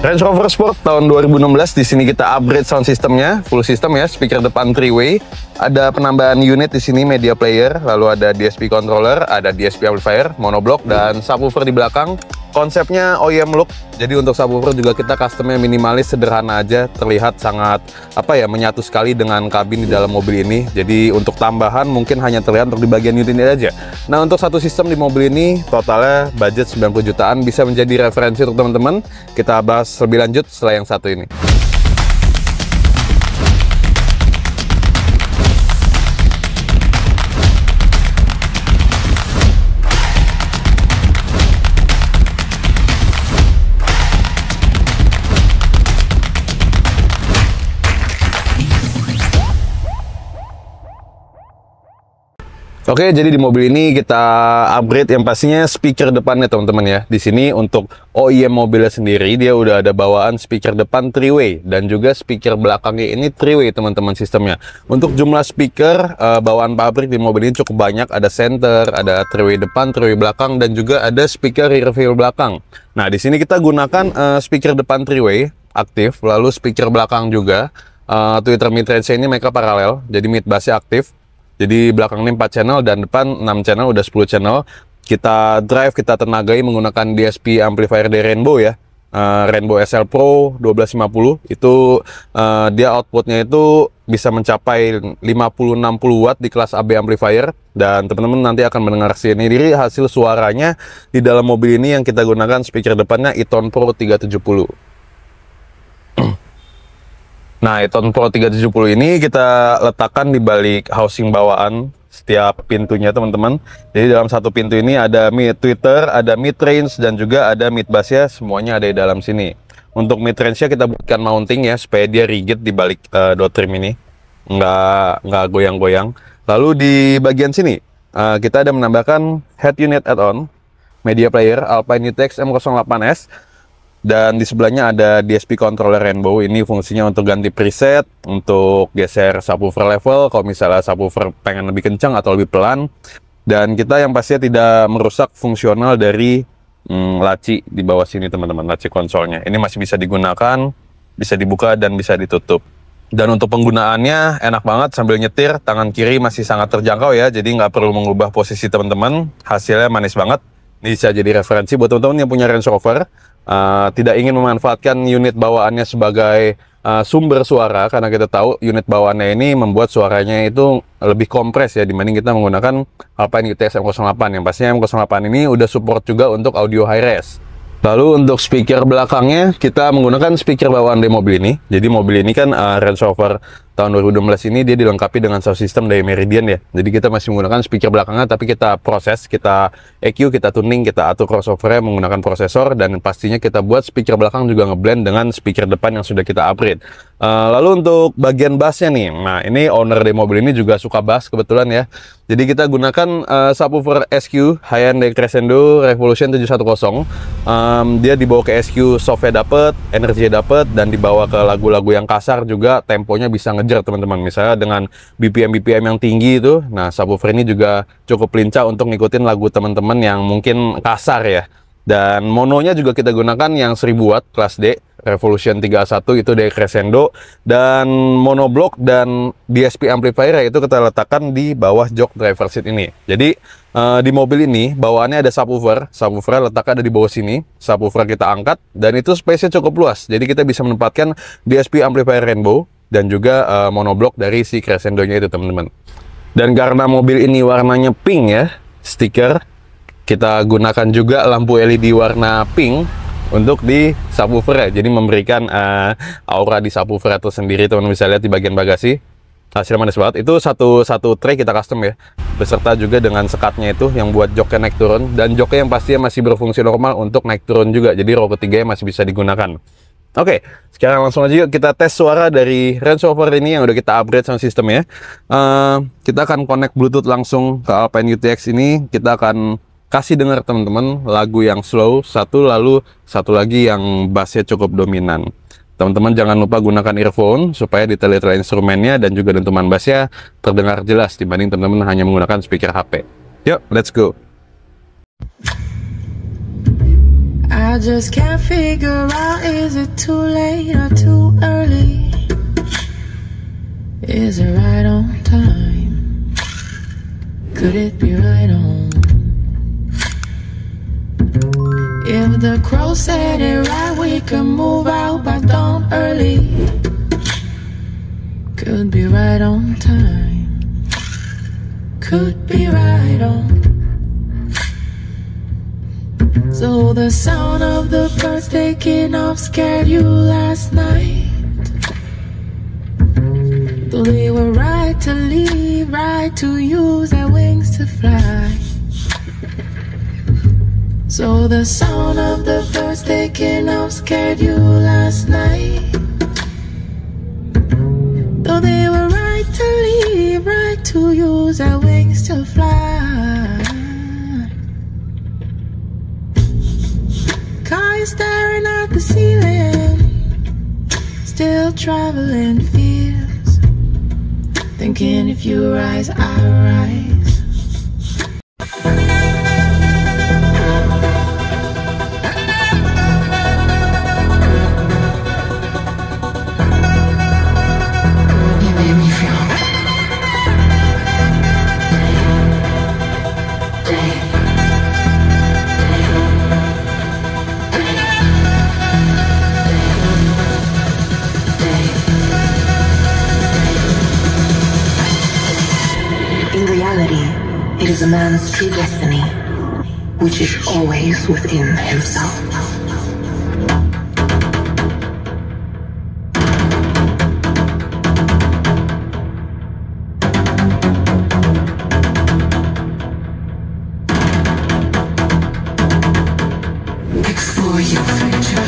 Range Rover Sport tahun 2016. Di sini kita upgrade sound systemnya, full system ya, speaker depan 3-way. Ada penambahan unit di sini, media player, lalu ada DSP controller, ada DSP amplifier, monoblock, dan subwoofer di belakang. Konsepnya OEM look, jadi untuk subwoofer juga kita customnya minimalis, sederhana aja, terlihat sangat menyatu sekali dengan kabin di dalam mobil ini. Jadi untuk tambahan mungkin hanya terlihat untuk di bagian unit ini aja. Nah, untuk satu sistem di mobil ini totalnya budget 90 jutaan, bisa menjadi referensi untuk teman-teman. Kita bahas lebih lanjut setelah yang satu ini. Oke, jadi di mobil ini kita upgrade yang pastinya speaker depannya teman-teman ya. Di sini untuk OEM mobilnya sendiri dia udah ada bawaan speaker depan 3-way dan juga speaker belakangnya ini 3-way teman-teman sistemnya. Untuk jumlah speaker bawaan pabrik di mobil ini cukup banyak, ada center, ada 3-way depan, 3-way belakang, dan juga ada speaker rear view belakang. Nah, di sini kita gunakan speaker depan 3-way aktif, lalu speaker belakang juga tweeter mid range ini mereka paralel, jadi mid bassnya aktif. Jadi belakang ini 4 channel dan depan 6 channel, udah 10 channel. Kita drive, kita tenagai menggunakan DSP amplifier dari Rainbow ya. Rainbow SL Pro 1250. Itu dia outputnya itu bisa mencapai 50-60 watt di kelas AB amplifier. Dan teman-teman nanti akan mendengar sendiri hasil suaranya di dalam mobil ini yang kita gunakan speaker depannya e-tone Pro 370. Nah, e-tone Pro 370 ini kita letakkan di balik housing bawaan setiap pintunya teman-teman. Jadi dalam satu pintu ini ada mid tweeter, ada mid range, dan juga ada mid bass ya. Semuanya ada di dalam sini. Untuk mid range-nya kita buatkan mounting ya, supaya dia rigid di balik dot trim ini, nggak goyang-goyang. Lalu di bagian sini kita ada menambahkan head unit add-on, media player Alpine UTX M08S. Dan di sebelahnya ada DSP controller Rainbow. Ini fungsinya untuk ganti preset, untuk geser subwoofer level kalau misalnya subwoofer pengen lebih kencang atau lebih pelan. Dan kita yang pastinya tidak merusak fungsional dari laci di bawah sini teman-teman, laci konsolnya. Ini masih bisa digunakan, bisa dibuka dan bisa ditutup. Dan untuk penggunaannya enak banget sambil nyetir, tangan kiri masih sangat terjangkau ya, jadi nggak perlu mengubah posisi teman-teman. Hasilnya manis banget. Ini bisa jadi referensi buat teman-teman yang punya Range Rover. Tidak ingin memanfaatkan unit bawaannya sebagai sumber suara, karena kita tahu unit bawaannya ini membuat suaranya itu lebih kompres ya dibanding kita menggunakan Alpine UTX M08, yang pastinya M08 ini udah support juga untuk audio high res. Lalu untuk speaker belakangnya kita menggunakan speaker bawaan dari mobil ini. Jadi mobil ini kan Range Rover tahun 2016 ini dia dilengkapi dengan sound system dari Meridian ya. Jadi kita masih menggunakan speaker belakangnya, tapi kita proses, kita EQ, kita tuning, kita atur crossovernya menggunakan prosesor, dan pastinya kita buat speaker belakang juga ngeblend dengan speaker depan yang sudah kita upgrade. Lalu untuk bagian bassnya nih, nah ini owner dari mobil ini juga suka bass kebetulan ya. Jadi kita gunakan subwoofer SQ high-end dari Crescendo Revolution 710. Dia dibawa ke SQ, softnya dapet, energinya dapet, dan dibawa ke lagu-lagu yang kasar juga, temponya bisa ngejar teman-teman. Misalnya dengan BPM yang tinggi itu, nah subwoofer ini juga cukup lincah untuk ngikutin lagu teman-teman yang mungkin kasar ya. Dan mononya juga kita gunakan yang 1000 watt kelas D Revolution 31 itu dari Crescendo, dan monoblock dan DSP amplifier itu kita letakkan di bawah jok driver seat ini. Jadi di mobil ini bawaannya ada subwoofer letakkan ada di bawah sini. Subwoofer kita angkat dan itu space-nya cukup luas. Jadi kita bisa menempatkan DSP amplifier Rainbow dan juga monoblock dari si Crescendo-nya itu teman-teman. Dan karena mobil ini warnanya pink ya, stiker, kita gunakan juga lampu LED warna pink untuk di subwoofer ya. Jadi memberikan aura di subwoofer itu sendiri, teman-teman bisa lihat di bagian bagasi. Hasilnya manis banget. Itu satu tray kita custom ya, beserta juga dengan sekatnya itu yang buat joknya naik turun, dan joknya yang pastinya masih berfungsi normal untuk naik turun juga. Jadi row ketiganya masih bisa digunakan. Oke, sekarang langsung aja yuk kita tes suara dari Range Rover ini yang udah kita upgrade sound systemnya. Kita akan connect Bluetooth langsung ke Alpine UTX ini. Kita akan kasih dengar teman-teman lagu yang slow lalu satu lagi yang bassnya cukup dominan. Teman-teman jangan lupa gunakan earphone supaya detail-detail instrumennya dan juga dentuman bassnya terdengar jelas dibanding teman-teman hanya menggunakan speaker HP. Yuk, let's go. I just can't figure out, is it too late or too early? Is it right on time? Could it be right on? If the crow said it right, we could move out by dawn early. Could be right on time. Could be right on. So the sound of the birds taking off scared you last night. Though they were right to leave, right to use their wings to fly. So the sound of the birds taking off scared you last night. Though they were right to leave, right to use their wings to fly. Car staring at the ceiling, still traveling fears, thinking if you rise, I rise. You made me feel it is a man's true destiny, which is always within himself. Explore your future.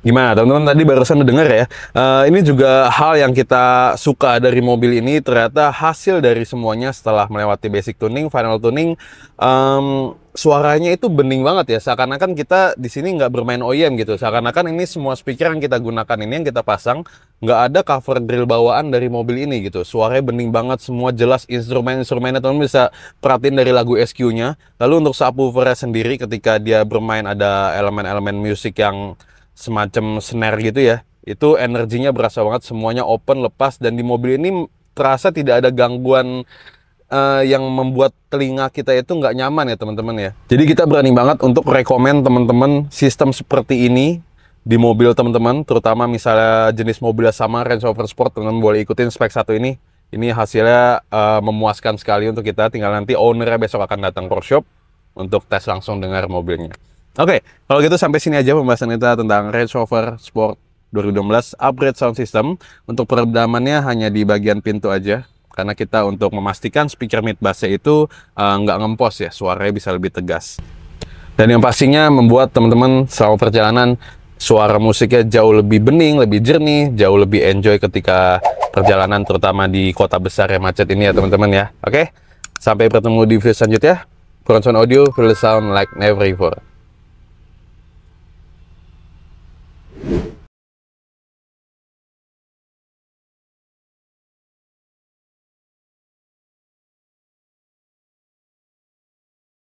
Gimana teman-teman, tadi barusan udah denger ya, ini juga hal yang kita suka dari mobil ini. Ternyata hasil dari semuanya setelah melewati basic tuning, final tuning, suaranya itu bening banget ya. Seakan-akan kita di sini nggak bermain OEM gitu. Seakan-akan ini semua speaker yang kita gunakan ini, yang kita pasang, nggak ada cover drill bawaan dari mobil ini gitu. Suaranya bening banget, semua jelas. Instrumennya teman-teman bisa perhatiin dari lagu SQ-nya. Lalu untuk subwoofernya sendiri, ketika dia bermain ada elemen-elemen musik yang semacam snare gitu ya, itu energinya berasa banget, semuanya open, lepas, dan di mobil ini terasa tidak ada gangguan yang membuat telinga kita itu nggak nyaman ya teman-teman ya. Jadi kita berani banget untuk rekomend teman-teman sistem seperti ini di mobil teman-teman, terutama misalnya jenis mobilnya sama, Range Rover Sport, teman-teman boleh ikutin spek satu ini. Ini hasilnya memuaskan sekali untuk kita, tinggal nanti ownernya besok akan datang ke workshop untuk tes langsung dengan mobilnya. Oke, kalau gitu sampai sini aja pembahasan kita tentang Range Rover Sport 2016 upgrade sound system. Untuk peredamannya hanya di bagian pintu aja, karena kita untuk memastikan speaker mid bassnya itu nggak ngempos ya, suaranya bisa lebih tegas. Dan yang pastinya membuat teman-teman selama perjalanan suara musiknya jauh lebih bening, lebih jernih, jauh lebih enjoy ketika perjalanan, terutama di kota besar yang macet ini ya teman-teman ya. Oke, sampai bertemu di video selanjutnya. Front Sound Audio, feel the sound like never before.